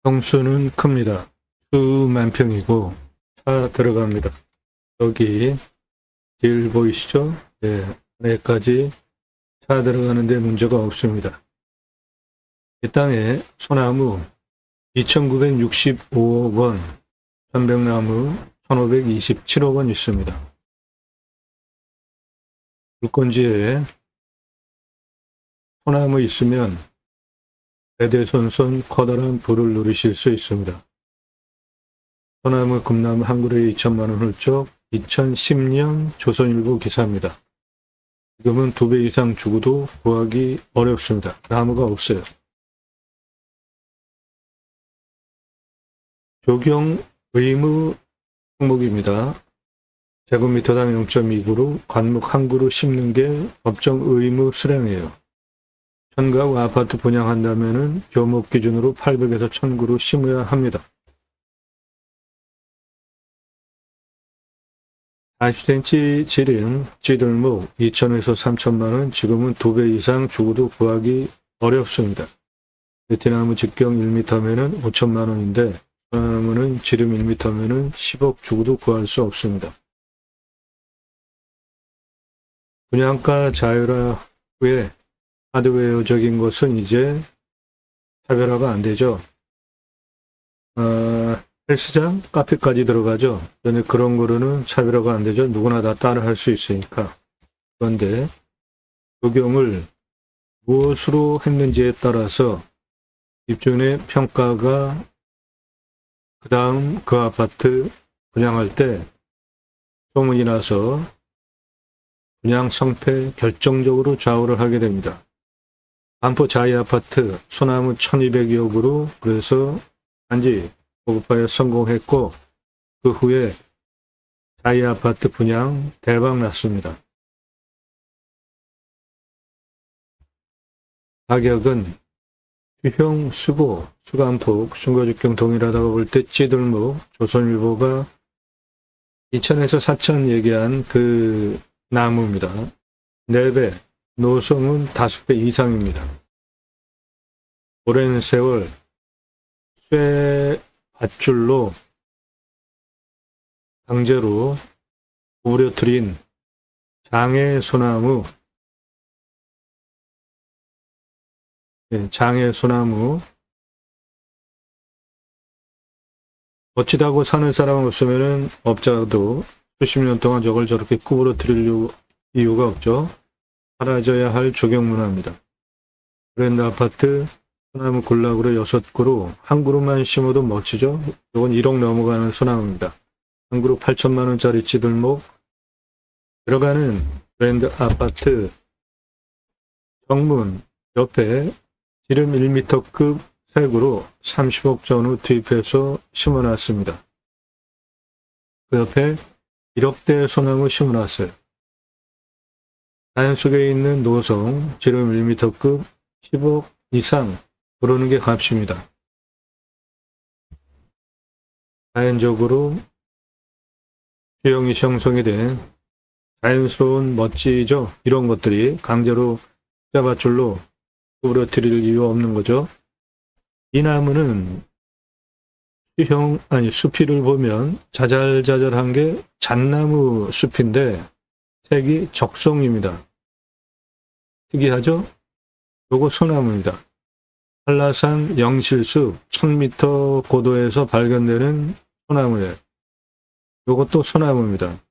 평수는 큽니다. 수만 평이고 차 들어갑니다. 여기 길 보이시죠? 네, 안에까지 차 들어가는데 문제가 없습니다. 이 땅에 소나무 2,965억 원, 편백나무 1,527억 원 있습니다. 물건지에 소나무 있으면 대대손손 커다란 부를 누리실 수 있습니다. 소나무 금나무 한 그루에 2천만 원 훌쩍 2010년 조선일보 기사입니다. 지금은 2배 이상 주고도 구하기 어렵습니다. 나무가 없어요. 적용 의무 항목입니다. 제곱미터당 0.2그루, 관목 한 그루 심는 게 법정 의무 수량이에요. 현가구 아파트 분양한다면은 교목 기준으로 800에서 1000그루 심어야 합니다. 40cm 지름, 찌들목 2천에서 3천만 원, 지금은 2배 이상 주고도 구하기 어렵습니다. 베트나무 직경 1m면은 5천만 원인데, 소나무는 지름 1m면은 10억 주고도 구할 수 없습니다. 분양가 자율화 후에 하드웨어적인 것은 이제 차별화가 안 되죠. 헬스장, 카페까지 들어가죠. 근데 그런 거로는 차별화가 안 되죠. 누구나 다 따라 할 수 있으니까. 그런데 적용을 무엇으로 했는지에 따라서 입주인의 평가가 그 다음 그 아파트 분양할 때 소문이 나서 분양 성패 결정적으로 좌우를 하게 됩니다. 반포 자이 아파트 소나무 1200여 그루, 그래서 단지 고급화에 성공했고 그 후에 자이 아파트 분양 대박 났습니다. 가격은 수형, 수고, 수간폭, 순거직경 동일하다고 볼 때 찌들목, 조선일보가 2천에서 4천 얘기한 그 나무입니다. 4배, 노성은 5배 이상입니다. 오랜 세월 쇠 밧줄로 강제로 우려뜨린 장애소나무, 장애소나무. 멋지다고 사는 사람 없으면 업자도 수십 년 동안 저걸 저렇게 구부러뜨릴 이유가 없죠. 사라져야 할 조경 문화입니다. 브랜드 아파트 소나무 군락으로 6그루, 한 그루만 심어도 멋지죠. 이건 1억 넘어가는 소나무입니다. 한 그루 8천만 원짜리 찌들목. 들어가는 브랜드 아파트 정문 옆에 지름 1m급 색으로 30억 전후 투입해서 심어놨습니다. 그 옆에 1억대 소나무 심어놨어요. 자연 속에 있는 노성, 지름 1m급 10억 이상, 그러는 게 값입니다. 자연적으로 수영이 형성이 된 자연스러운 멋지죠. 이런 것들이 강제로 쇠밧줄로 구부러뜨릴 이유 없는 거죠. 이 나무는 수피를 보면 자잘자잘한 게 잣나무 숲인데 색이 적송입니다. 특이하죠? 요거 소나무입니다. 한라산 영실숲 1000m 고도에서 발견되는 소나무예요. 요것도 소나무입니다.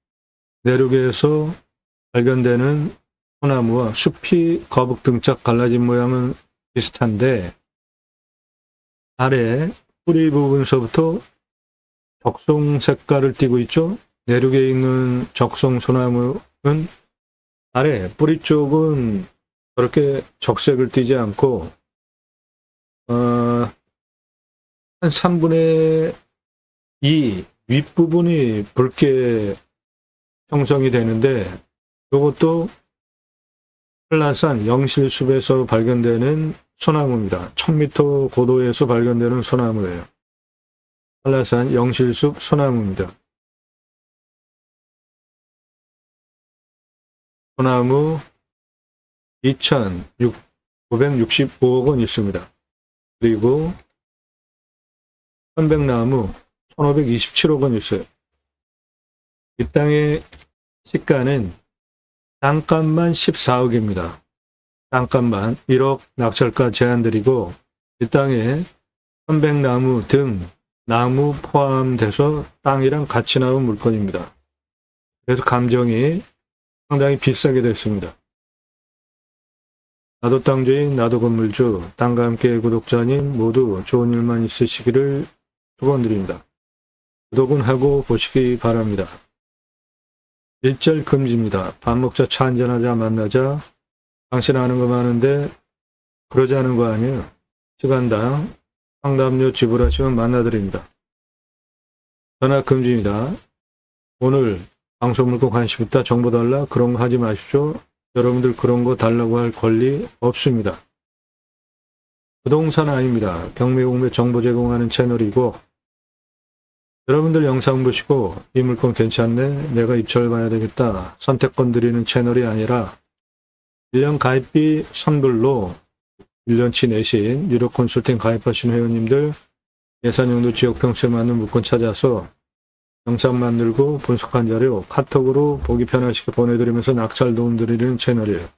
내륙에서 발견되는 소나무와 숲이 거북등짝 갈라진 모양은 비슷한데 아래 뿌리 부분서부터 적송 색깔을 띠고 있죠. 내륙에 있는 적송 소나무는 아래 뿌리 쪽은 그렇게 적색을 띠지 않고 한 3분의 2 윗부분이 붉게 형성이 되는데 이것도 한라산 영실숲에서 발견되는 소나무입니다. 1000m 고도에서 발견되는 소나무예요. 한라산 영실숲 소나무입니다. 소나무 2,965억 원 있습니다. 그리고 편백나무 1527억 원 있어요. 이 땅의 시가는 땅값만 14억입니다. 땅값만 1억 낙찰가 제한드리고 이 땅에 편백나무 등 나무 포함돼서 땅이랑 같이 나온 물건입니다. 그래서 감정이 상당히 비싸게 됐습니다. 나도 땅주인, 나도 건물주, 땅과 함께 구독자님 모두 좋은 일만 있으시기를 축원드립니다. 구독은 하고 보시기 바랍니다. 일절 금지입니다. 밥 먹자, 차 한잔하자, 만나자. 당신 아는 거 많은데 그러지 않은 거 아니에요. 시간당 상담료 지불하시면 만나드립니다. 전화 금지입니다. 오늘 방송 물건 관심 있다, 정보 달라, 그런 거 하지 마십시오. 여러분들 그런 거 달라고 할 권리 없습니다. 부동산 아닙니다. 경매, 공매 정보 제공하는 채널이고 여러분들 영상 보시고 이 물건 괜찮네, 내가 입찰 봐야 되겠다, 선택권 드리는 채널이 아니라 1년 가입비 선불로 1년치 내신 유료 컨설팅 가입하신 회원님들 예산용도 지역평수에 맞는 물건 찾아서 영상 만들고 분석한 자료 카톡으로 보기 편하시게 보내드리면서 낙찰 도움 드리는 채널이에요.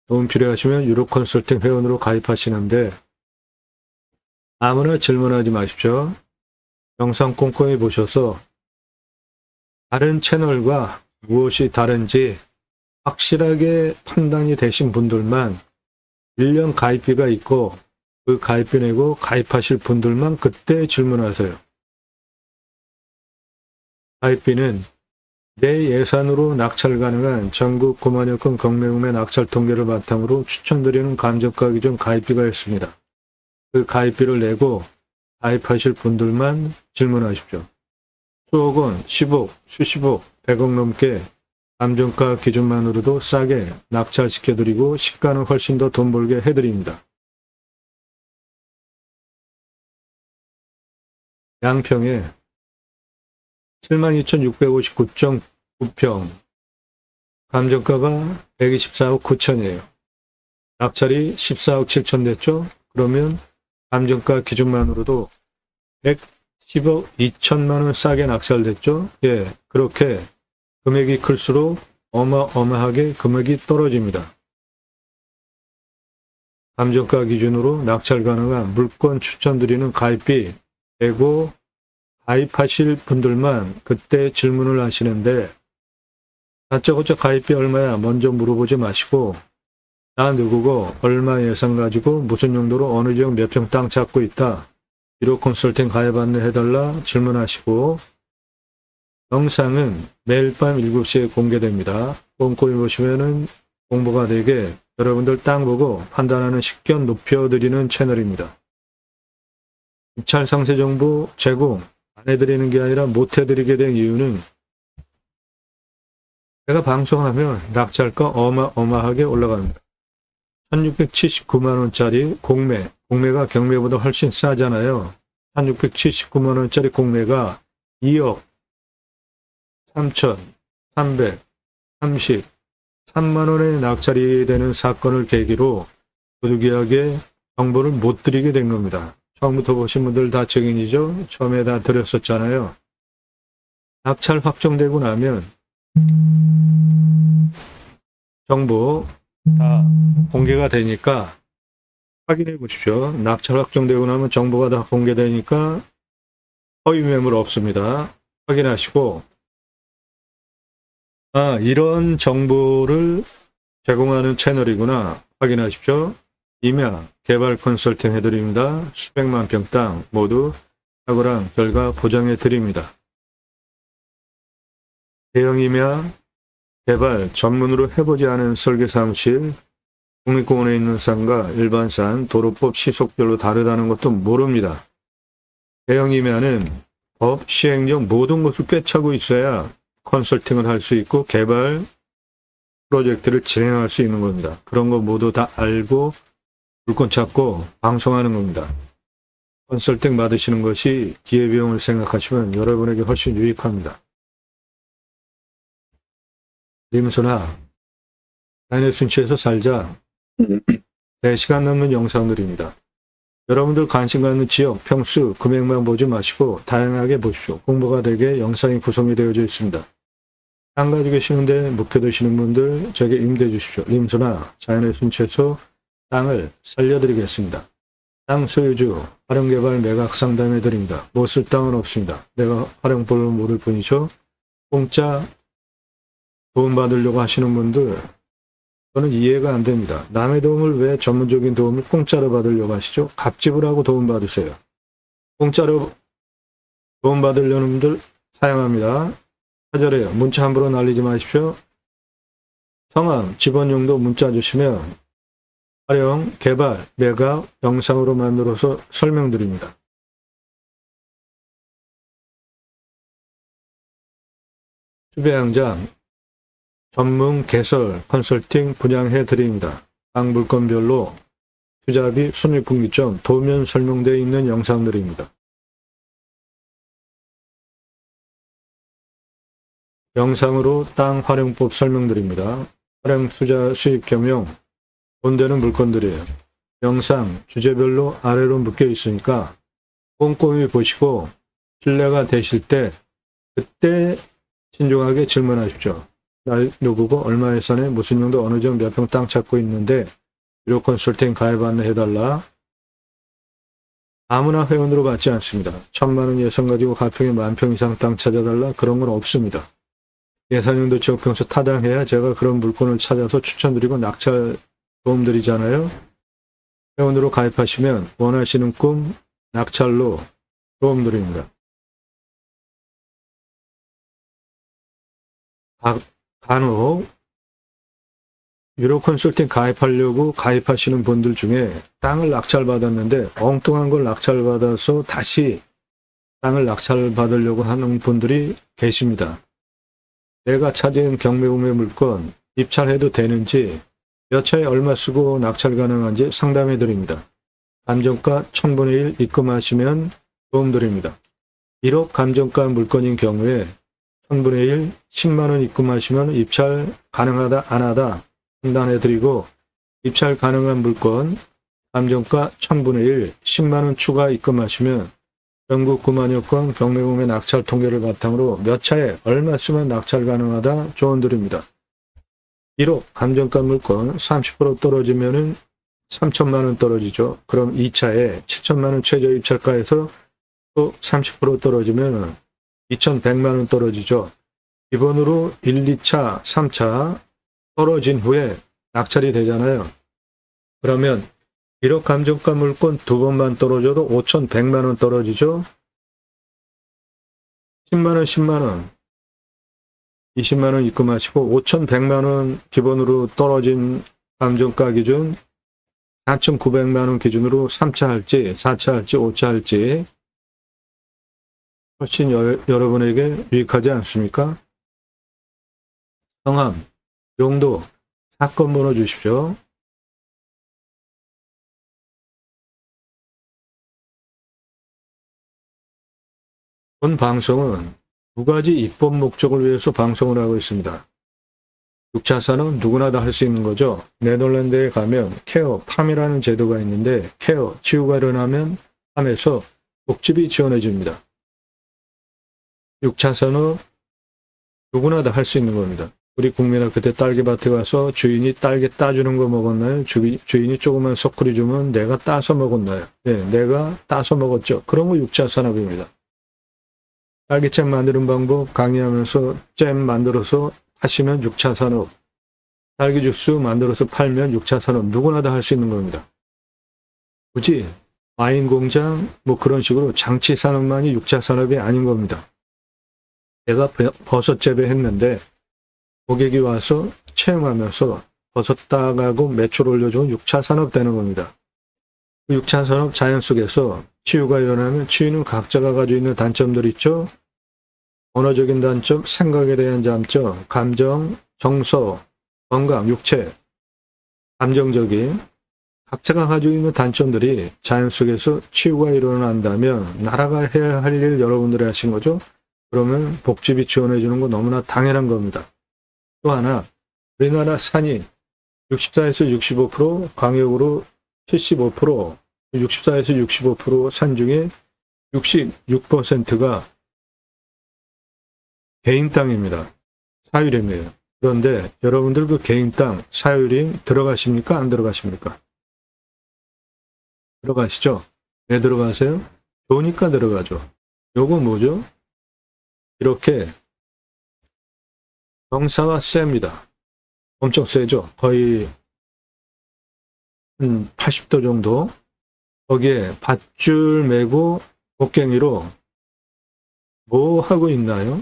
도움 필요하시면 유료 컨설팅 회원으로 가입하시는데 아무나 질문하지 마십시오. 영상 꼼꼼히 보셔서 다른 채널과 무엇이 다른지 확실하게 판단이 되신 분들만 1년 가입비가 있고 그 가입비 내고 가입하실 분들만 그때 질문하세요. 가입비는 내 예산으로 낙찰 가능한 전국 9만여 건 경매구매 낙찰 통계를 바탕으로 추천드리는 감정가 기준 가입비가 있습니다. 그 가입비를 내고 가입하실 분들만 질문하십시오. 수억 원, 10억, 수십억, 100억 넘게 감정가 기준만으로도 싸게 낙찰시켜드리고 시가는 훨씬 더 돈 벌게 해드립니다. 양평에 72,659.9평, 감정가가 124억 9천이에요. 낙찰이 14억 7천 됐죠? 그러면 감정가 기준만으로도 110억 2천만 원 싸게 낙찰됐죠? 예, 그렇게 금액이 클수록 어마어마하게 금액이 떨어집니다. 감정가 기준으로 낙찰 가능한 물건 추천드리는 가입비 내고 가입하실 분들만 그때 질문을 하시는데 다짜고짜 가입비 얼마야 먼저 물어보지 마시고 나 누구고 얼마 예산 가지고 무슨 용도로 어느 지역 몇 평 땅 찾고 있다, 유료 컨설팅 가입 안내해달라 질문하시고 영상은 매일 밤 7시에 공개됩니다. 꼼꼼히 보시면은 공부가 되게 여러분들 땅 보고 판단하는 식견 높여드리는 채널입니다. 입찰 상세 정보 제공 안 해드리는 게 아니라 못 해드리게 된 이유는 제가 방송하면 낙찰가 어마어마하게 올라갑니다. 1679만원짜리 공매가 경매보다 훨씬 싸잖아요. 1679만원짜리 공매가 2억 3,333만원에 낙찰이 되는 사건을 계기로 부득이하게 정보를 못 드리게 된 겁니다. 처음부터 보신 분들 다 증인이죠. 처음에 다 드렸었잖아요. 낙찰 확정되고 나면 정보 다 공개가 되니까 확인해 보십시오. 낙찰 확정되고 나면 정보가 다 공개되니까 허위 매물 없습니다. 확인하시고 이런 정보를 제공하는 채널이구나 확인하십시오. 임야 개발 컨설팅 해드립니다. 수백만 평 땅 모두 탁월한 결과 보장해 드립니다. 대형 임야 개발 전문으로 해보지 않은 설계사무실, 국립공원에 있는 산과 일반산, 도로법 시속별로 다르다는 것도 모릅니다. 대형 임야는 법, 시행령 모든 것을 꿰차고 있어야 컨설팅을 할 수 있고 개발 프로젝트를 진행할 수 있는 겁니다. 그런 거 모두 다 알고 물건 찾고 방송하는 겁니다. 컨설팅 받으시는 것이 기회비용을 생각하시면 여러분에게 훨씬 유익합니다. 님소나 자연의 순치에서 살자 4시간 넘는 영상들입니다. 여러분들 관심 갖는 지역, 평수, 금액만 보지 마시고 다양하게 보십시오. 공부가 되게 영상이 구성이 되어져 있습니다. 땅 가지고 계시는데 묵혀두시는 분들 저에게 임대해 주십시오. 임수나 자연의 순채소 땅을 살려드리겠습니다. 땅 소유주, 활용개발 매각 상담해 드립니다. 못 쓸 땅은 없습니다. 내가 활용법을 모를 뿐이죠. 공짜 도움받으려고 하시는 분들 저는 이해가 안 됩니다. 남의 도움을 왜 전문적인 도움을 공짜로 받으려고 하시죠? 갑집을 하고 도움받으세요. 공짜로 도움받으려는 분들 사양합니다. 하절해요. 문자 함부로 날리지 마십시오. 성함, 집원용도 문자 주시면 활용, 개발, 매각 영상으로 만들어서 설명드립니다. 수배양장 전문 개설 컨설팅 분양해 드립니다. 각 물건별로 투자비, 손익분기점, 도면 설명되어 있는 영상들입니다. 영상으로 땅 활용법 설명드립니다. 활용 투자 수익 겸용 돈 되는 물건들이에요. 영상 주제별로 아래로 묶여 있으니까 꼼꼼히 보시고 신뢰가 되실 때 그때 신중하게 질문하십시오. 날 누구고 얼마 예산에 무슨 용도 어느 점 몇 평 땅 찾고 있는데 유료 컨설팅 가입 안내해달라. 아무나 회원으로 받지 않습니다. 1000만원 예산 가지고 가평에 10,000평 이상 땅 찾아달라 그런 건 없습니다. 예산용도 지역 평수 타당해야 제가 그런 물건을 찾아서 추천드리고 낙찰 도움드리잖아요. 회원으로 가입하시면 원하시는 꿈 낙찰로 도움드립니다. 간혹 유료 컨설팅 가입하려고 가입하시는 분들 중에 땅을 낙찰받았는데 엉뚱한 걸 낙찰받아서 다시 땅을 낙찰받으려고 하는 분들이 계십니다. 내가 찾은 경매구매 물건 입찰해도 되는지 몇 차에 얼마 쓰고 낙찰 가능한지 상담해 드립니다. 감정가 1000분의 1 입금하시면 도움드립니다. 1억 감정가 물건인 경우에 1000분의 1, 10만원 입금하시면 입찰 가능하다 안하다 판단해 드리고 입찰 가능한 물건 감정가 1000분의 1, 10만원 추가 입금하시면 전국 9만여 건 경매구매 낙찰 통계를 바탕으로 몇 차에 얼마 쓰면 낙찰 가능하다 조언 드립니다. 1억 감정가 물건 30% 떨어지면은 3천만원 떨어지죠. 그럼 2차에 7천만원 최저 입찰가에서 또 30% 떨어지면 2100만원 떨어지죠. 기본으로 1, 2차, 3차 떨어진 후에 낙찰이 되잖아요. 그러면 1억 감정가 물건 2번만 떨어져도 5100만원 떨어지죠. 10만원, 10만원, 20만원 입금하시고 5100만원 기본으로 떨어진 감정가 기준 4900만원 기준으로 3차 할지 4차 할지 5차 할지 훨씬 여러분에게 유익하지 않습니까? 성함, 용도, 사건 번호 주십시오. 본 방송은 두 가지 입법 목적을 위해서 방송을 하고 있습니다. 6차 산업 누구나 다 할 수 있는 거죠. 네덜란드에 가면 케어, 팜이라는 제도가 있는데 케어, 치유가 일어나면 팜에서 복지비 지원해 줍니다. 6차 산업 누구나 다 할 수 있는 겁니다. 우리 국민아 그때 딸기밭에 가서 주인이 딸기 따주는 거 먹었나요? 주인이 조그만 소쿠리 주면 내가 따서 먹었나요? 네, 내가 따서 먹었죠. 그런 거 6차 산업입니다. 딸기잼 만드는 방법 강의하면서 잼 만들어서 하시면 6차 산업, 딸기 주스 만들어서 팔면 6차 산업 누구나 다 할 수 있는 겁니다. 굳이 와인 공장 뭐 그런 식으로 장치 산업만이 6차 산업이 아닌 겁니다. 내가 버섯 재배했는데 고객이 와서 체험하면서 버섯 따가고 매출 올려주면 6차 산업 되는 겁니다. 6차 산업 자연 속에서 치유가 일어나면 치유는 각자가 가지고 있는 단점들이 있죠. 언어적인 단점, 생각에 대한 장점, 감정, 정서, 건강, 육체, 감정적인 각자가 가지고 있는 단점들이 자연 속에서 치유가 일어난다면 나라가 해야 할 일 여러분들이 하신 거죠. 그러면 복지비 지원해 주는 거 너무나 당연한 겁니다. 또 하나, 우리나라 산이 64에서 65%, 광역으로 75%, 64에서 65% 산 중에 66%가 개인 땅입니다. 사유림이에요. 그런데 여러분들 그 개인 땅 사유림 들어가십니까? 안 들어가십니까? 들어가시죠? 왜 들어가세요? 좋으니까 들어가죠. 요거 뭐죠? 이렇게 경사가 셉니다. 엄청 세죠? 거의 한 80도 정도. 거기에 밧줄 메고 곡괭이로 뭐 하고 있나요?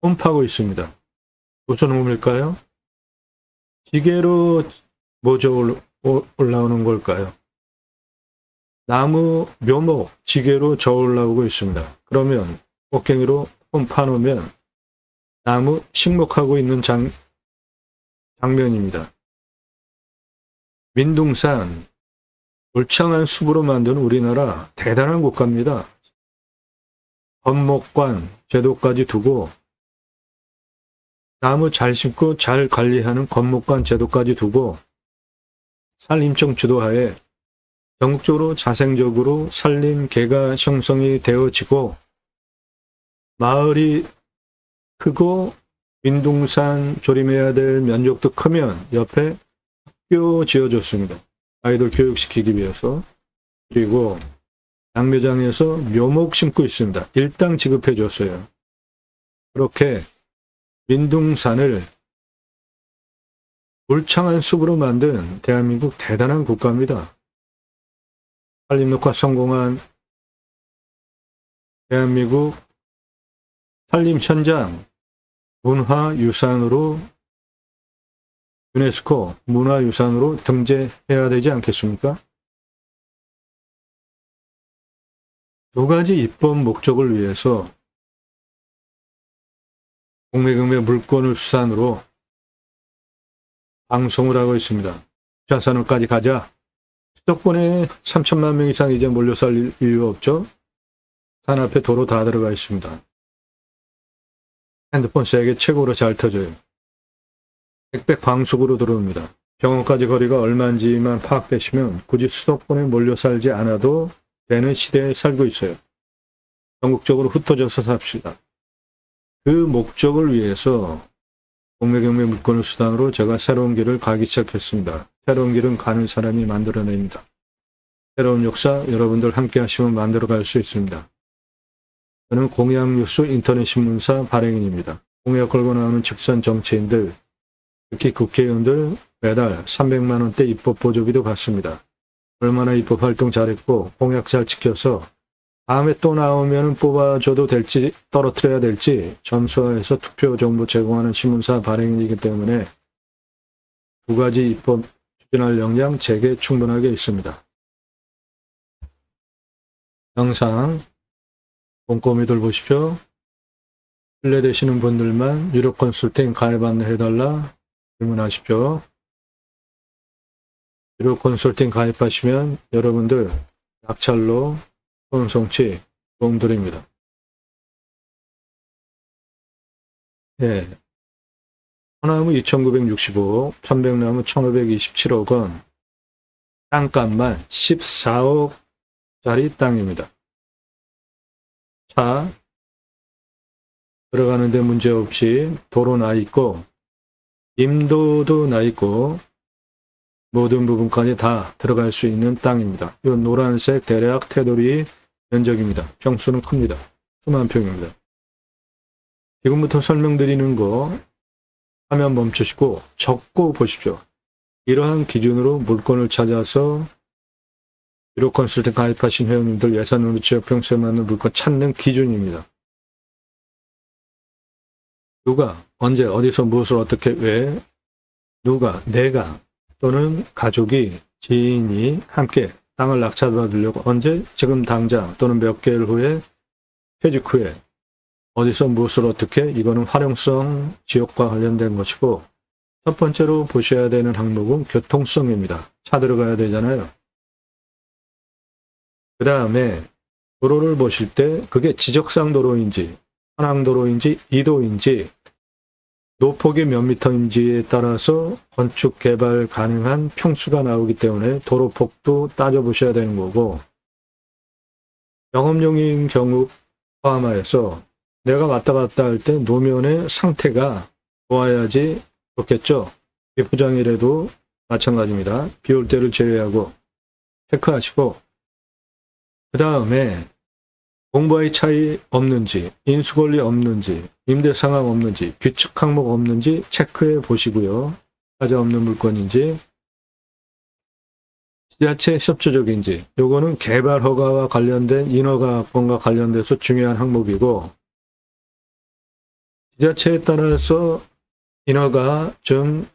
홈 파고 있습니다. 무슨 홈일까요? 지게로 뭐죠 올라오는 걸까요? 나무 묘목 지게로 저 올라오고 있습니다. 그러면 곡괭이로 홈 파놓으면 나무 식목하고 있는 장면입니다. 민둥산 울창한 숲으로 만든 우리나라 대단한 국가입니다. 건목관 제도까지 두고 나무 잘 심고 잘 관리하는 건목관 제도까지 두고 산림청 주도하에 전국적으로 자생적으로 산림 개가 형성이 되어지고 마을이 크고 민둥산 조림해야 될 면적도 크면 옆에 학교 지어줬습니다. 아이들 교육시키기 위해서. 그리고 양묘장에서 묘목 심고 있습니다. 일당 지급해 줬어요. 그렇게 민둥산을 울창한 숲으로 만든 대한민국 대단한 국가입니다. 산림녹화 성공한 대한민국 산림 현장 문화유산으로 유네스코 문화유산으로 등재해야 되지 않겠습니까? 두 가지 입법 목적을 위해서 공매금의 물건을 수산으로 방송을 하고 있습니다. 자산으로까지 가자. 수도권에 3천만 명 이상 이제 몰려 살 이유 없죠? 산 앞에 도로 다 들어가 있습니다. 핸드폰 세계 최고로 잘 터져요. 빽빽 광속으로 들어옵니다. 병원까지 거리가 얼마인지만 파악되시면 굳이 수도권에 몰려 살지 않아도 되는 시대에 살고 있어요. 전국적으로 흩어져서 삽시다. 그 목적을 위해서 공매경매 물건을 수단으로 제가 새로운 길을 가기 시작했습니다. 새로운 길은 가는 사람이 만들어냅니다. 새로운 역사 여러분들 함께 하시면 만들어갈 수 있습니다. 저는 공약뉴스 인터넷신문사 발행인입니다. 공약 걸고 나오는 직선 정치인들, 특히 국회의원들 매달 300만 원대 입법 보조비도 받습니다. 얼마나 입법 활동 잘했고 공약 잘 지켜서 다음에 또 나오면 뽑아줘도 될지 떨어뜨려야 될지 점수화해서 투표 정보 제공하는 신문사 발행인이기 때문에 두 가지 입법 추진할 역량 제게 충분하게 있습니다. 영상 꼼꼼히들 보십시오. 신뢰되시는 분들만 유료 컨설팅 가입 안내해달라 질문하십시오. 유료 컨설팅 가입하시면 여러분들 낙찰로 손송치 도움드립니다. 네. 소나무 2,965억, 편백나무 1,527억 원, 땅값만 14억짜리 땅입니다. 차 들어가는데 문제없이 도로 나 있고 임도도 나 있고 모든 부분까지 다 들어갈 수 있는 땅입니다. 이 노란색 대략 테두리 면적입니다. 평수는 큽니다. 수만 평입니다. 지금부터 설명드리는 거 화면 멈추시고 적고 보십시오. 이러한 기준으로 물건을 찾아서 유료 컨설팅 가입하신 회원님들 예산으로 지역 평수에 맞는 물건 찾는 기준입니다. 누가 언제 어디서 무엇을 어떻게 왜 누가 내가 또는 가족이 지인이 함께 땅을 낙찰받으려고 언제 지금 당장 또는 몇 개월 후에 퇴직 후에 어디서 무엇을 어떻게 이거는 활용성 지역과 관련된 것이고 첫 번째로 보셔야 되는 항목은 교통성입니다. 차 들어가야 되잖아요. 그 다음에 도로를 보실 때 그게 지적상 도로인지 현황도로인지 이도인지 노폭이 몇 미터인지에 따라서 건축 개발 가능한 평수가 나오기 때문에 도로폭도 따져보셔야 되는 거고, 영업용인 경우 포함하여서 내가 왔다 갔다 할 때 노면의 상태가 좋아야지 좋겠죠. 비포장이라도 마찬가지입니다. 비 올 때를 제외하고 체크하시고, 그 다음에 공부의 차이 없는지, 인수권리 없는지, 임대 상황 없는지, 규칙 항목 없는지 체크해 보시고요. 하자 없는 물건인지, 지자체 협조적인지, 요거는 개발 허가와 관련된 인허가권과 관련돼서 중요한 항목이고, 지자체에 따라서 인허가 좀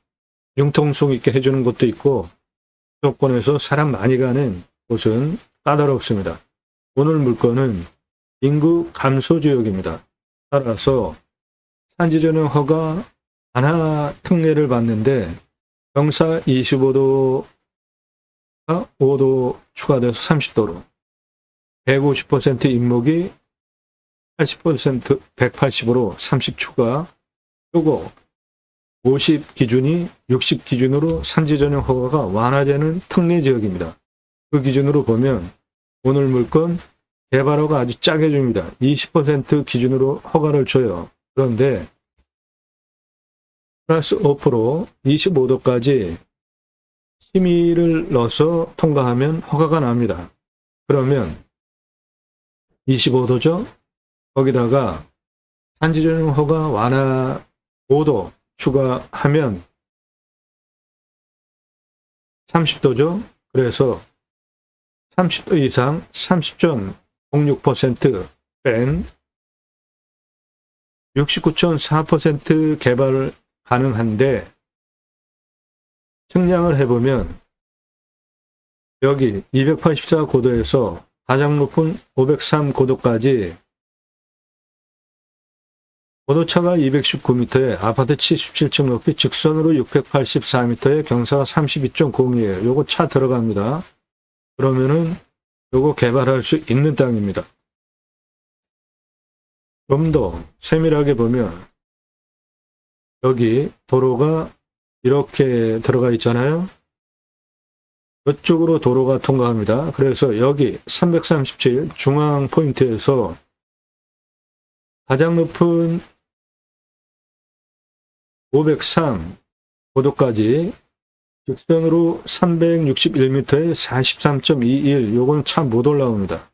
융통성 있게 해주는 것도 있고, 수도권에서 사람 많이 가는 곳은 까다롭습니다. 오늘 물건은 인구 감소 지역입니다. 따라서 산지전용 허가 하나 특례를 받는데 경사 25도가 5도 추가돼서 30도로 150% 인목이 80% 180으로 30 추가, 요거 50 기준이 60 기준으로 산지전용 허가가 완화되는 특례 지역입니다. 그 기준으로 보면 오늘 물건 개발허가 아주 짜게 줍니다. 20% 기준으로 허가를 줘요. 그런데 플러스 5% 25도까지 심의를 넣어서 통과하면 허가가 납니다. 그러면 25도죠? 거기다가 산지전용 허가 완화 5도 추가하면 30도죠? 그래서 30도 이상 30.06% 뺀 69.4% 개발 가능한데, 측량을 해보면 여기 284 고도에서 가장 높은 503 고도까지 고도차가 219m에 아파트 77층 높이 직선으로 684m에 경사가 32.0이에요. 요거 차 들어갑니다. 그러면은 요거 개발할 수 있는 땅입니다. 좀 더 세밀하게 보면 여기 도로가 이렇게 들어가 있잖아요. 이쪽으로 도로가 통과합니다. 그래서 여기 337 중앙 포인트에서 가장 높은 503 고도까지 직선으로 361m에 43.21, 요거는 참 못 올라옵니다.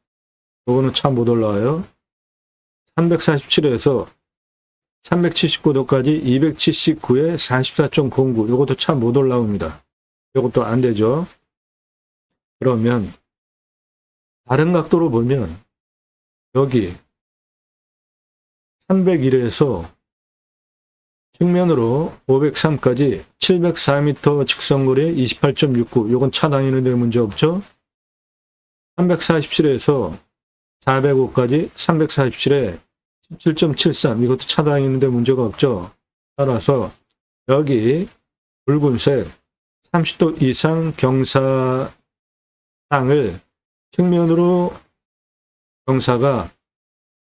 요거는 참 못 올라와요. 347에서 379도까지 279에 44.09, 요것도 참 못 올라옵니다. 요것도 안 되죠. 그러면 다른 각도로 보면 여기 301에서 측면으로 503까지 704m 직선거리에 28.69, 요건 차 다니는 데 문제 없죠. 347에서 405까지 347에 17.73, 이것도 차 다니는 데 문제가 없죠. 따라서 여기 붉은색 30도 이상 경사 땅을 측면으로 경사가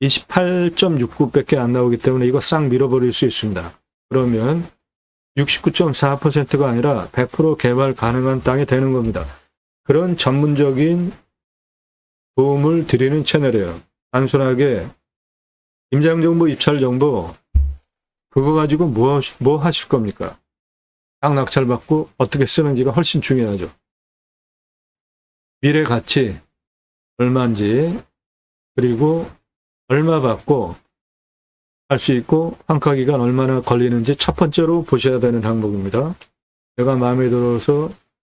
28.69밖에 안 나오기 때문에 이거 싹 밀어버릴 수 있습니다. 그러면 69.4%가 아니라 100% 개발 가능한 땅이 되는 겁니다. 그런 전문적인 도움을 드리는 채널이에요. 단순하게 임장정보, 입찰정보 그거 가지고 뭐 하실 겁니까? 땅 낙찰받고 어떻게 쓰는지가 훨씬 중요하죠. 미래 가치 얼마인지, 그리고 얼마 받고 할 수 있고 환가기간 얼마나 걸리는지 첫 번째로 보셔야 되는 항목입니다. 내가 마음에 들어서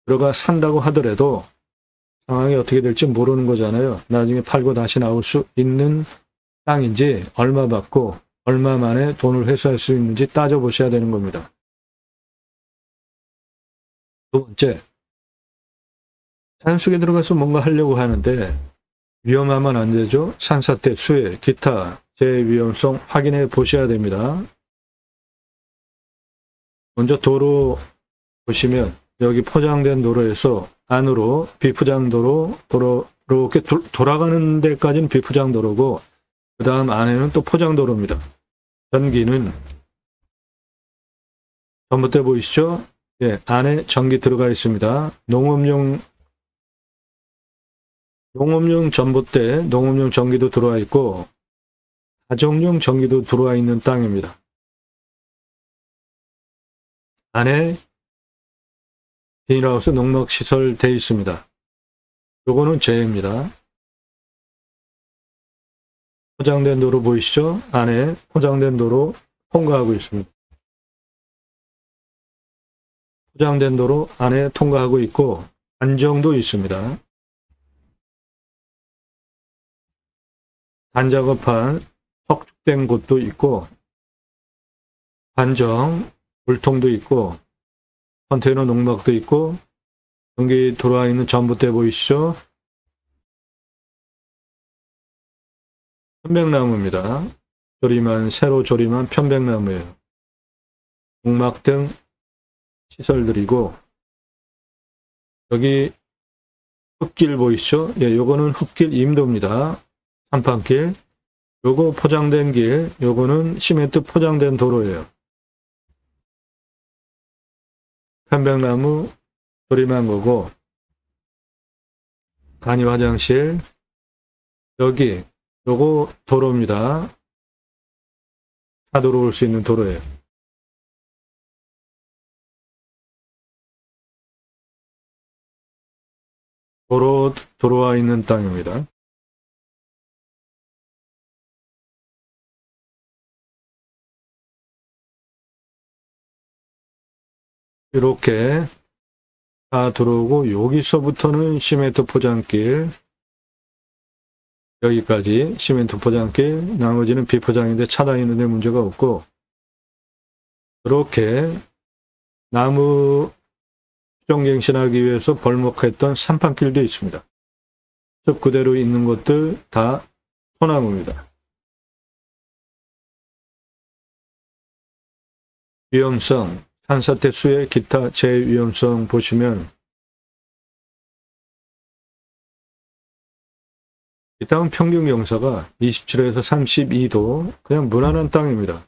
들어가 산다고 하더라도 상황이 어떻게 될지 모르는 거잖아요. 나중에 팔고 다시 나올 수 있는 땅인지, 얼마 받고 얼마 만에 돈을 회수할 수 있는지 따져보셔야 되는 겁니다. 두 번째, 산속에 들어가서 뭔가 하려고 하는데 위험하면 안 되죠. 산사태, 수해, 기타 위험성 확인해 보셔야 됩니다. 먼저 도로 보시면 여기 포장된 도로에서 안으로 비포장 도로 이렇게 돌아가는 데까지는 비포장 도로고, 그 다음 안에는 또 포장 도로입니다. 전기는 전봇대 보이시죠? 예, 안에 전기 들어가 있습니다. 농업용 전봇대, 농업용 전기도 들어와 있고 가정용 전기도 들어와 있는 땅입니다. 안에 비닐하우스 농막시설 되어 있습니다. 요거는 제입니다. 포장된 도로 보이시죠? 안에 포장된 도로 통과하고 있습니다. 포장된 도로 안에 통과하고 있고 단정도 있습니다. 단작업한 석축된 곳도 있고 단정, 물통도 있고 컨테이너 농막도 있고 전기 들어와 있는 전봇대 보이시죠? 편백나무입니다. 새로 조림한 편백나무예요. 농막 등 시설들이고 여기 흙길 보이시죠? 예, 요거는 흙길 임도입니다. 산판길. 요거 포장된 길, 요거는 시멘트 포장된 도로예요. 편백나무 조림한 거고 간이 화장실 여기 요거 도로입니다. 차 들어올 수 있는 도로예요. 도로 들어와 있는 땅입니다. 이렇게 다 들어오고 여기서부터는 시멘트 포장길 여기까지 시멘트 포장길 나머지는 비포장인데 차 다니는데 문제가 없고 이렇게 나무 수정갱신하기 위해서 벌목했던 산판길도 있습니다. 숲 그대로 있는 것들 다 소나무입니다. 위험성 산사태 수해 기타 제위험성 보시면 이 땅은 평균 경사가 27에서 32도 그냥 무난한 땅입니다.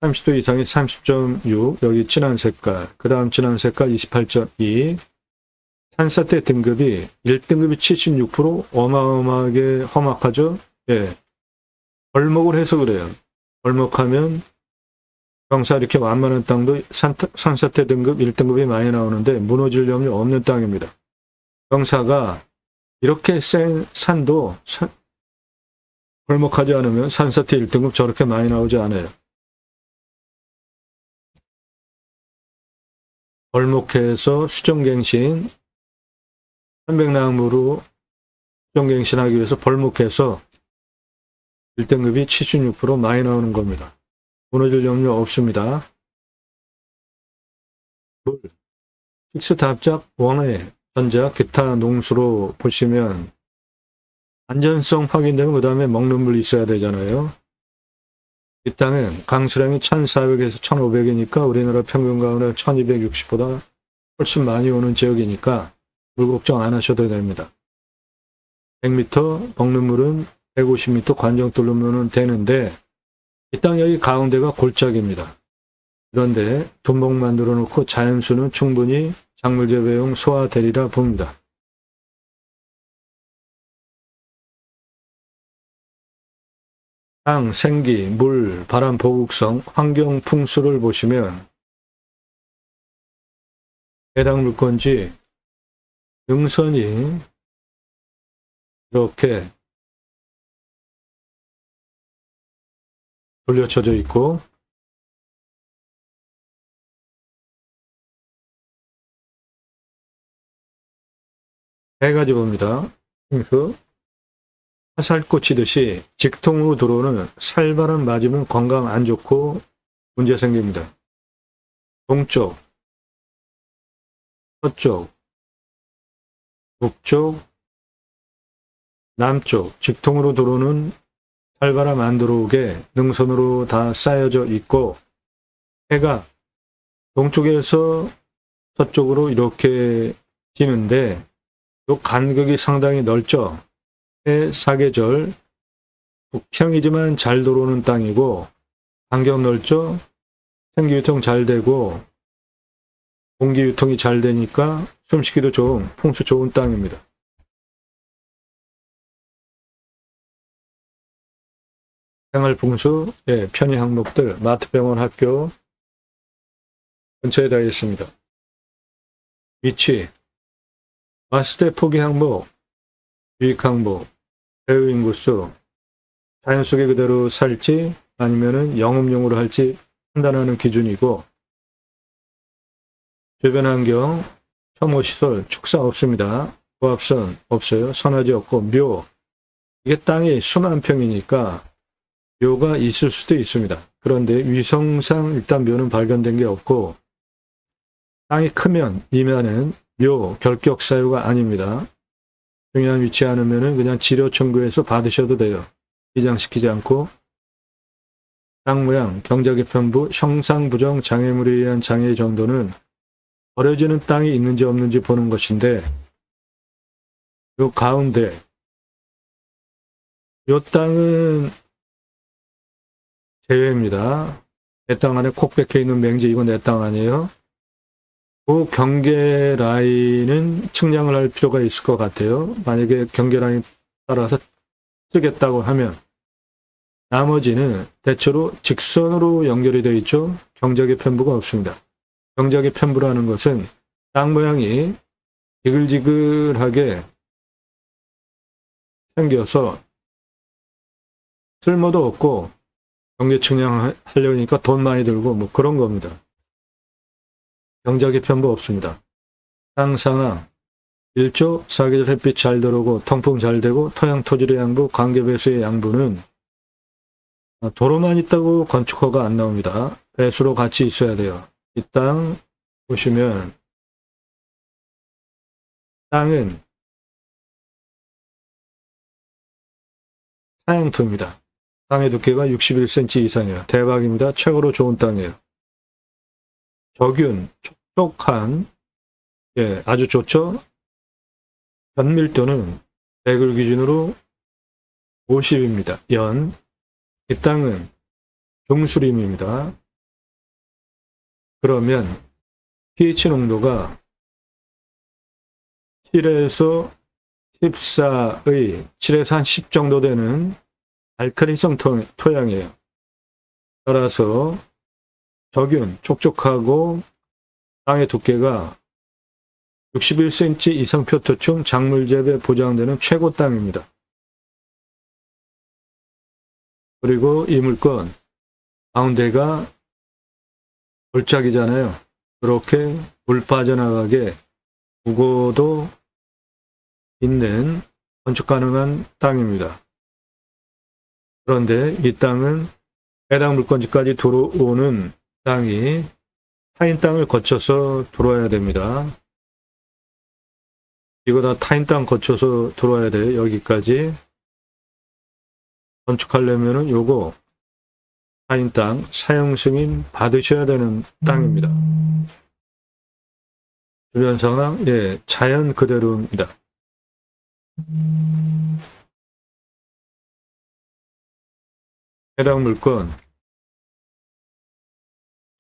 30도 이상이 30.6 여기 진한 색깔 그 다음 진한 색깔 28.2 산사태 등급이 1등급이 76% 어마어마하게 험악하죠. 예. 벌목을 해서 그래요. 벌목하면 경사 이렇게 완만한 땅도 산사태 등급 1등급이 많이 나오는데 무너질 염려 없는 땅입니다. 경사가 이렇게 센 산도 벌목하지 않으면 산사태 1등급 저렇게 많이 나오지 않아요. 벌목해서 수정갱신, 편백나무로 수정갱신하기 위해서 벌목해서 1등급이 76% 많이 나오는 겁니다. 무너질 염려 없습니다. 픽스 답작 원해 전자 기타 농수로 보시면 안전성 확인되면 그 다음에 먹는 물 있어야 되잖아요. 이 땅은 강수량이 1400에서 1500이니까 우리나라 평균 가운데 1260보다 훨씬 많이 오는 지역이니까 물 걱정 안 하셔도 됩니다. 100m 먹는 물은 150m 관정 뚫으면 되는데 이 땅 여기 가운데가 골짜기입니다. 그런데 둔목 만들어 놓고 자연수는 충분히 작물 재배용 소화되리라 봅니다. 땅, 생기, 물, 바람 보극성, 환경 풍수를 보시면 해당 물건지 능선이 이렇게 돌려쳐져 있고 세 가지 봅니다. 그래서 화살 꽂히듯이 직통으로 들어오는 살바람 맞으면 건강 안 좋고 문제 생깁니다. 동쪽, 서쪽, 북쪽, 남쪽 직통으로 들어오는 살바람 안 들어오게 능선으로 다 쌓여져 있고 해가 동쪽에서 서쪽으로 이렇게 지는데 이 간격이 상당히 넓죠. 해 사계절 북평이지만 잘 들어오는 땅이고 간격 넓죠. 생기유통 잘 되고 공기유통이 잘 되니까 숨쉬기도 좋은, 풍수 좋은 땅입니다. 생활풍수, 예, 편의 항목들, 마트, 병원, 학교 근처에 다 있습니다. 위치, 왔을 때 포기 항목, 유익 항목, 배우 인구수, 자연 속에 그대로 살지 아니면은 영업용으로 할지 판단하는 기준이고, 주변 환경, 혐오시설, 축사 없습니다. 고압선 없어요. 선화지 없고, 묘, 이게 땅이 수만 평이니까 묘가 있을 수도 있습니다. 그런데 위성상 일단 묘는 발견된 게 없고, 땅이 크면 이면은 묘, 결격 사유가 아닙니다. 중요한 위치 않으면은 그냥 지료 청구해서 받으셔도 돼요. 기장시키지 않고. 땅 모양, 경작의 편부, 형상 부정 장애물에 의한 장애 정도는 버려지는 땅이 있는지 없는지 보는 것인데, 요 가운데, 요 땅은 제외입니다. 내 땅 안에 콕 박혀 있는 맹지, 이건 내 땅 아니에요. 그 경계 라인은 측량을 할 필요가 있을 것 같아요. 만약에 경계 라인 따라서 쓰겠다고 하면 나머지는 대체로 직선으로 연결이 되어 있죠. 경작의 편부가 없습니다. 경작의 편부라는 것은 땅 모양이 지글지글하게 생겨서 쓸모도 없고 경계 측량하려니까 돈 많이 들고 뭐 그런 겁니다. 경작의 편부 없습니다. 땅 상황, 일조, 사계절 햇빛 잘 들어오고 통풍 잘 되고 토양 토질의 양부, 관계 배수의 양부는 도로만 있다고 건축허가 안 나옵니다. 배수로 같이 있어야 돼요. 이 땅 보시면 땅은 사양토입니다. 땅의 두께가 61cm 이상이에요. 대박입니다. 최고로 좋은 땅이에요. 적윤, 촉촉한, 예, 아주 좋죠. 연밀도는 백을 기준으로 50입니다. 연. 이 땅은 중수림입니다. 그러면 pH 농도가 7에서 14의 7에서 한 10 정도 되는 알칼리성 토양이에요. 따라서 적윤, 촉촉하고 땅의 두께가 61cm 이상 표토충 작물 재배 보장되는 최고 땅입니다. 그리고 이 물건 가운데가 골짜기잖아요. 그렇게 물 빠져나가게 우고도 있는 건축 가능한 땅입니다. 그런데 이 땅은 해당 물건지까지 들어오는 땅이 타인 땅을 거쳐서 들어와야 됩니다. 이거 다 타인 땅 거쳐서 들어와야 돼요. 여기까지. 건축하려면은 요거 타인 땅 사용 승인 받으셔야 되는 땅입니다. 주변 상황, 예, 자연 그대로입니다. 해당 물건,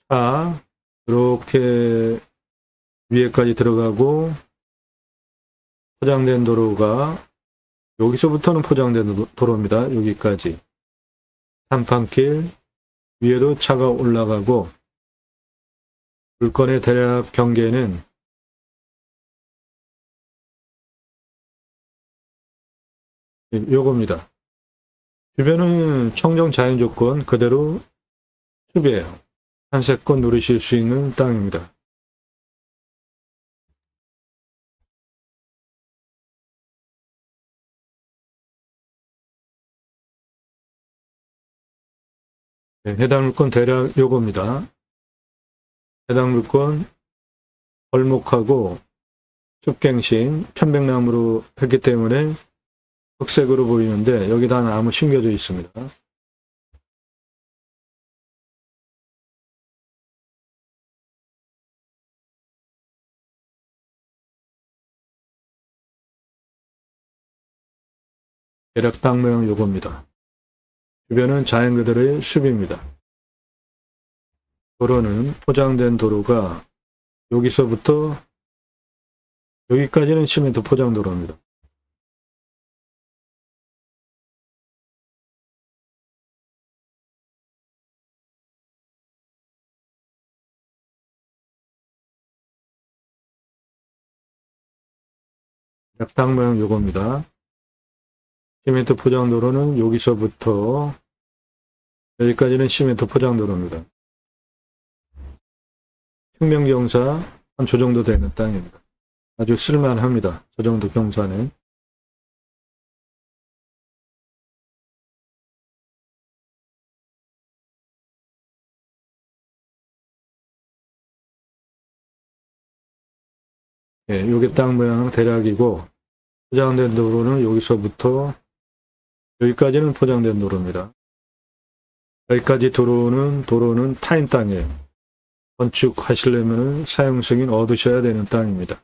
차, 이렇게 위에까지 들어가고, 포장된 도로가, 여기서부터는 포장된 도로입니다. 여기까지. 산판길, 위에도 차가 올라가고, 물건의 대략 경계는 요겁니다. 주변은 청정 자연 조건 그대로 수비해요. 산세권 누리실 수 있는 땅입니다. 네, 해당 물건 대략 요겁니다. 해당 물건 벌목하고 숲갱신, 편백나무로 했기 때문에 흑색으로 보이는데 여기다 나무 심겨져 있습니다. 대략 땅 모양 요겁니다. 주변은 자연 그대로의 숲입니다. 도로는 포장된 도로가 여기서부터 여기까지는 시멘트 포장 도로입니다. 약당 모양 요겁니다. 시멘트 포장 도로는 여기서부터 여기까지는 시멘트 포장 도로입니다. 흉명경사 한 저 정도 되는 땅입니다. 아주 쓸만합니다. 저 정도 경사는. 예, 요게 땅 모양은 대략이고, 포장된 도로는 여기서부터 여기까지는 포장된 도로입니다. 여기까지 도로는 타인 땅이에요. 건축하시려면 사용 승인 얻으셔야 되는 땅입니다.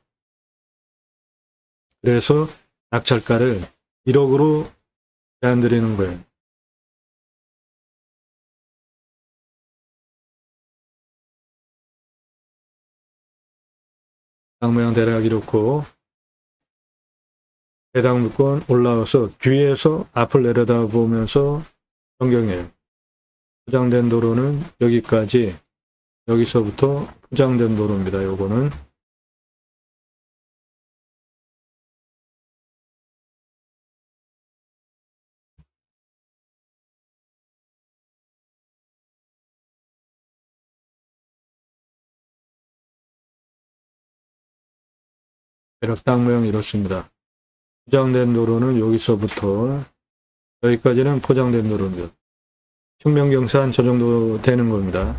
그래서 낙찰가를 1억으로 제안드리는 거예요. 땅 모양 대략 이렇고, 해당 물건 올라와서 뒤에서 앞을 내려다보면서 변경해요. 포장된 도로는 여기까지, 여기서부터 포장된 도로입니다. 요거는. 대략 땅 모양이 이렇습니다. 포장된 도로는 여기서부터 여기까지는 포장된 도로입니다. 흉명경사 저 정도 되는 겁니다.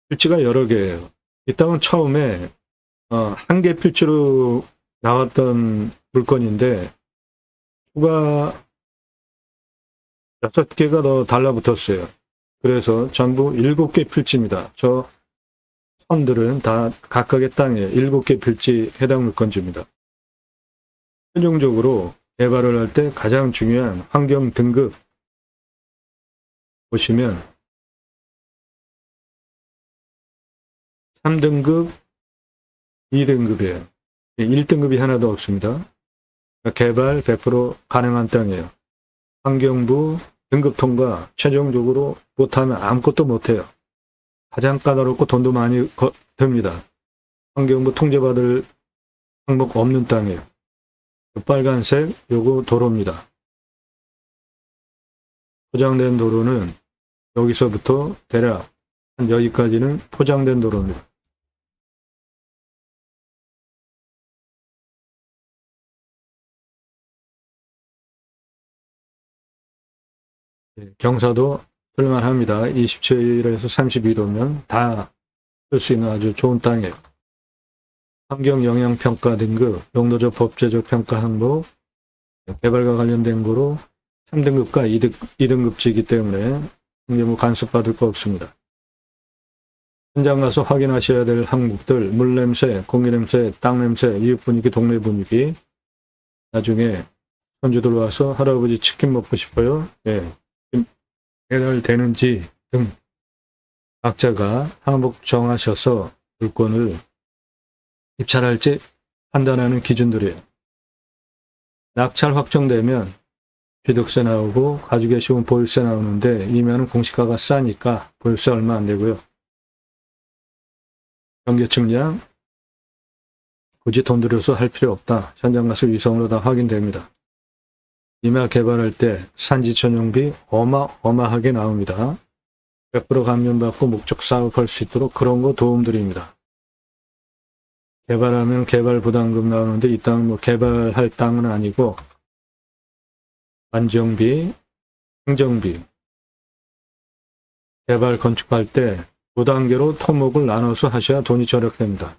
필지가 여러 개예요. 이 땅은 처음에 한 개 필지로 나왔던 물건인데 추가 6개가 더 달라붙었어요. 그래서 전부 7개 필지입니다. 저 선들은 다 각각의 땅에 7개 필지 해당 물건지입니다. 최종적으로 개발을 할 때 가장 중요한 환경 등급 보시면 3등급, 2등급이에요. 1등급이 하나도 없습니다. 개발 100% 가능한 땅이에요. 환경부 등급 통과 최종적으로 못하면 아무것도 못해요. 가장 까다롭고 돈도 많이 듭니다. 환경부 통제받을 항목 없는 땅이에요. 빨간색 요거 도로입니다. 포장된 도로는 여기서부터 대략 여기까지는 포장된 도로입니다. 경사도 쓸만합니다. 27에서 32도면 다 쓸 수 있는 아주 좋은 땅이에요. 환경영향평가 등급, 용도적 법제적 평가 항목, 개발과 관련된 거로 3등급과 2등급지이기 때문에 뭐 간섭받을 거 없습니다. 현장 가서 확인하셔야 될 항목들, 물냄새, 공기냄새, 땅냄새, 이웃분위기, 동네 분위기, 나중에 손주들 와서 할아버지 치킨 먹고 싶어요. 예. 해결되는지 등 각자가 항목 정하셔서 물건을 입찰할지 판단하는 기준들이에요. 낙찰 확정되면 취득세 나오고 가지고 계시면 보유세 나오는데 이면은 공시가가 싸니까 보유세 얼마 안 되고요. 경계측량 굳이 돈 들여서 할 필요 없다. 현장 가서 위성으로 다 확인됩니다. 임야 개발할 때 산지 전용비 어마어마하게 나옵니다. 100% 감면받고 목적 사업할 수 있도록 그런 거 도움드립니다. 개발하면 개발 부담금 나오는데 이 땅은 뭐 개발할 땅은 아니고 안정비, 행정비, 개발 건축할 때 2단계로 토목을 나눠서 하셔야 돈이 절약됩니다.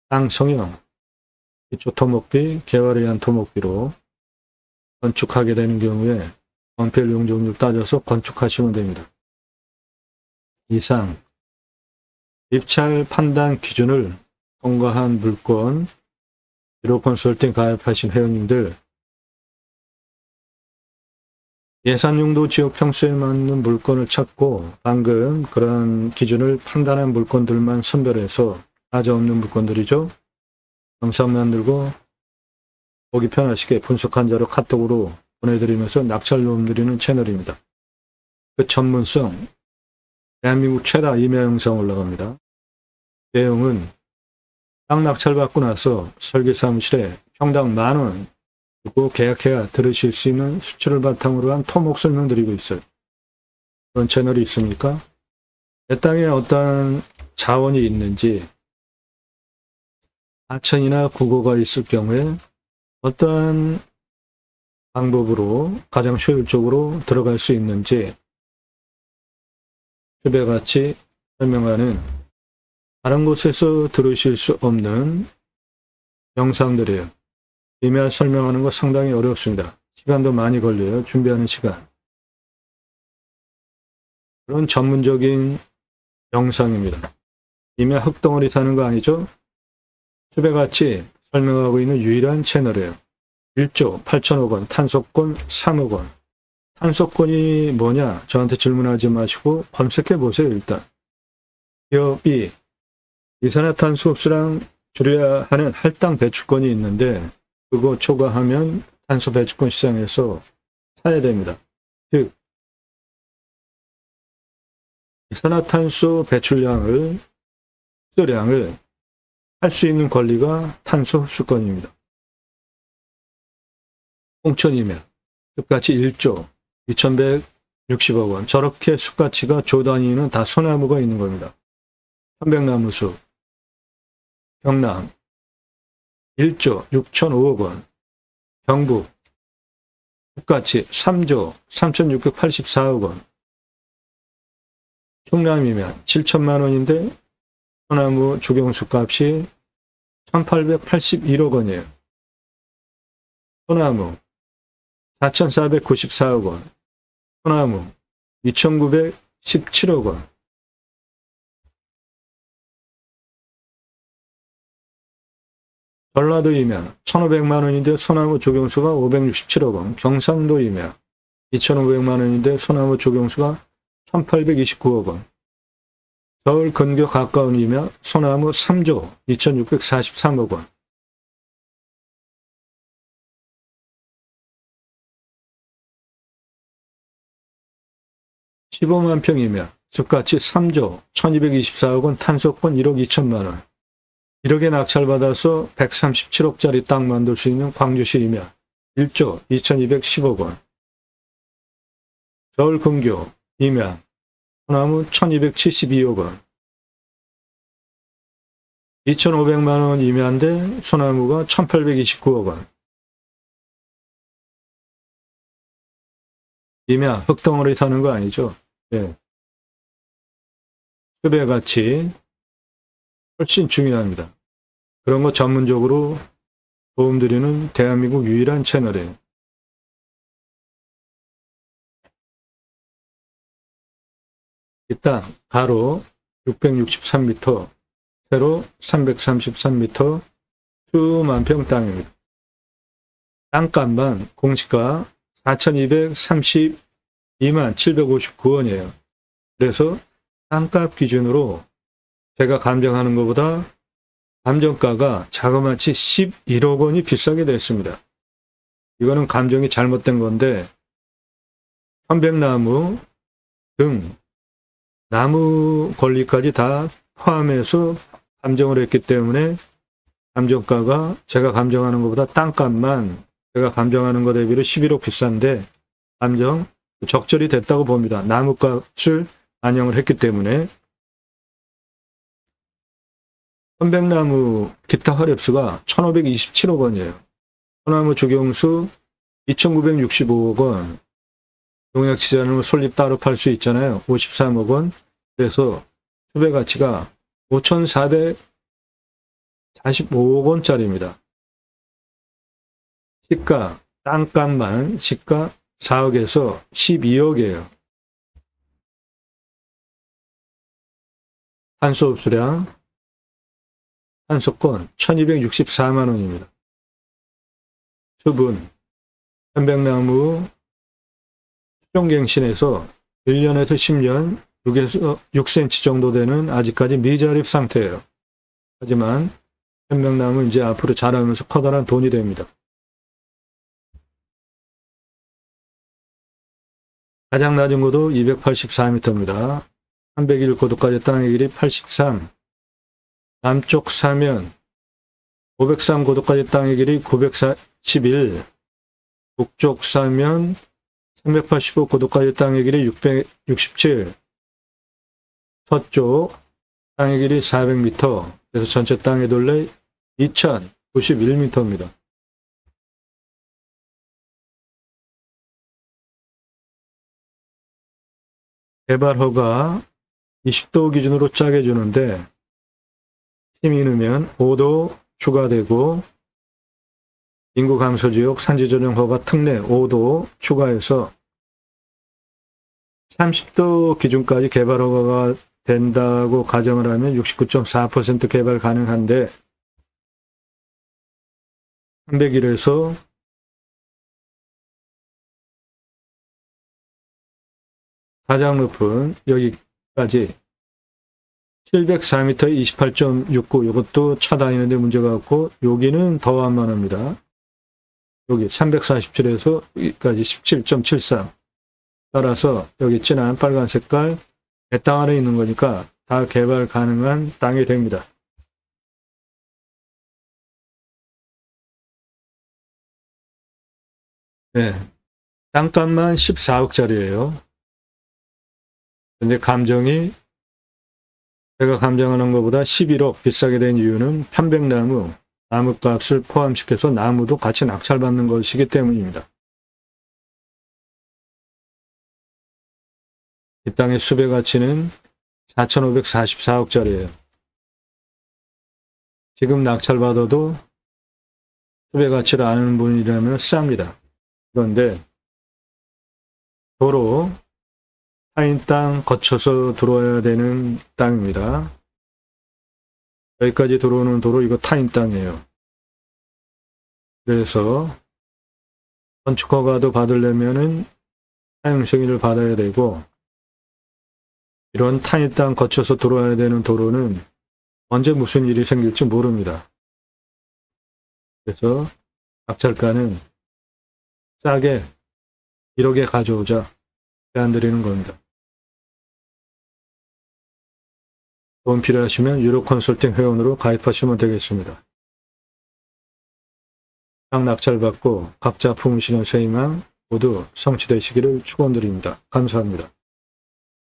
땅 성형, 기초 토목비, 개발에 의한 토목비로 건축하게 되는 경우에 원폐 용적률 따져서 건축하시면 됩니다. 이상 입찰 판단 기준을 통과한 물건 비로 컨설팅 가입하신 회원님들 예산용도 지역 평수에 맞는 물건을 찾고 방금 그런 기준을 판단한 물건들만 선별해서 하자 없는 물건들이죠. 영상 만들고 보기 편하시게 분석한 자료 카톡으로 보내드리면서 낙찰로움 드리는 채널입니다. 그 전문성, 대한민국 최다 임야 영상 올라갑니다. 내용은 땅 낙찰받고 나서 설계사무실에 평당 10,000원 그리고 계약해야 들으실 수 있는 수치를 바탕으로 한 토목 설명드리고 있어요. 그런 채널이 있습니까? 내 땅에 어떤 자원이 있는지, 하천이나 국어가 있을 경우에 어떠한 방법으로 가장 효율적으로 들어갈 수 있는지 수배같이 설명하는 다른 곳에서 들으실 수 없는 영상들이에요. 임야 설명하는 거 상당히 어렵습니다. 시간도 많이 걸려요. 준비하는 시간. 그런 전문적인 영상입니다. 임야 흙덩어리 사는 거 아니죠? 수배같이 설명하고 있는 유일한 채널이에요. 1조 8천억 원, 탄소권 3억 원. 탄소권이 뭐냐? 저한테 질문하지 마시고 검색해 보세요. 일단. 기업이 이산화탄소 흡수량 줄여야 하는 할당 배출권이 있는데 그거 초과하면 탄소 배출권 시장에서 사야 됩니다. 즉 이산화탄소 배출량을 흡수량을 할 수 있는 권리가 탄소 흡수권입니다. 홍천이면 숲가치 1조 2,160억 원. 저렇게 숲가치가 조 단위는 다 소나무가 있는 겁니다. 편백나무숲 경남 1조 6,005억 원. 경북 숲가치 3조 3,684억 원. 충남이면 7천만 원인데 소나무 조경수 값이 1,881억 원이에요. 소나무 4,494억 원. 소나무 2,917억 원. 전라도 임야 1,500만 원인데 소나무 조경수가 567억 원. 경상도 임야 2,500만 원인데 소나무 조경수가 1,829억 원. 서울 근교 가까운 임야 소나무 3조 2,643억 원. (15만 평) 임야 숲가치 3조 1,224억 원. 탄소권 1억 2천만 원. 1억에 낙찰받아서 137억짜리 땅 만들 수 있는 광주시 임야 1조 2,210억 원. 서울 근교 임야 소나무 1,272억 원. 2,500만 원 임야인데 소나무가 1,829억 원. 임야 흙덩어리 사는 거 아니죠? 네. 수배 가치 훨씬 중요합니다. 그런 거 전문적으로 도움드리는 대한민국 유일한 채널이에요. 이 땅 가로 663m, 세로 333m, 수만 평 땅입니다. 땅값만 공시가 4,232만 759원이에요. 그래서 땅값 기준으로 제가 감정하는 것보다 감정가가 자그마치 11억 원이 비싸게 됐습니다. 이거는 감정이 잘못된 건데 편백나무 등 나무 권리까지 다 포함해서 감정을 했기 때문에 감정가가 제가 감정하는 것보다 땅값만 제가 감정하는 것 대비로 11억 비싼데 감정 적절히 됐다고 봅니다. 나무값을 반영을 했기 때문에. 편백나무 기타 화렵수가 1,527억 원이에요. 소나무 조경수 2,965억 원. 농약치지 않으면 솔잎 따로 팔 수 있잖아요. 53억 원. 그래서 수배 가치가 5,445억 원짜리입니다. 시가, 땅값만 시가 4억에서 12억이에요. 탄소 흡수량, 탄소권 1,264만 원입니다. 수분, 편백나무 수종갱신에서 1년에서 10년 6에서 6cm 정도 되는 아직까지 미자립 상태예요. 하지만 편백나무 이제 앞으로 자라면서 커다란 돈이 됩니다. 가장 낮은 고도 284m입니다. 301 고도까지 땅의 길이 83. 남쪽 사면 503 고도까지 땅의 길이 941. 북쪽 사면 385 고도까지 땅의 길이 667. 서쪽 땅의 길이 400m. 그래서 전체 땅의 둘레 2091m입니다. 개발허가 20도 기준으로 짜게 주는데 힘이 넣으면 5도 추가되고 인구 감소지역 산지조정 허가 특례 5도 추가해서 30도 기준까지 개발 허가가 된다고 가정을 하면 69.4% 개발 가능한데 301에서 가장 높은 여기까지 704m 28.69 이것도 차 다니는데 문제가 없고 여기는 더 완만합니다. 여기 347에서 여기까지 17.73 따라서 여기 진한 빨간 색깔 배 땅 안에 있는 거니까 다 개발 가능한 땅이 됩니다. 네, 땅값만 14억짜리예요. 근데 감정이 제가 감정하는 것보다 11억 비싸게 된 이유는 편백나무, 나무값을 포함시켜서 나무도 같이 낙찰받는 것이기 때문입니다. 이 땅의 수배 가치는 4,544억짜리예요. 지금 낙찰받아도 수배 가치를 아는 분이라면 쌉니다. 그런데 도로, 타인 땅 거쳐서 들어와야 되는 땅입니다. 여기까지 들어오는 도로 이거 타인 땅이에요. 그래서 건축허가도 받으려면은 사용승인을 받아야 되고 이런 타인 땅 거쳐서 들어와야 되는 도로는 언제 무슨 일이 생길지 모릅니다. 그래서 낙찰가는 싸게 1억에 가져오자 제안 드리는 겁니다. 도움 필요하시면 유로 컨설팅 회원으로 가입하시면 되겠습니다. 땅 낙찰받고 각자 품으시는 새 희망 모두 성취되시기를 축원드립니다. 감사합니다.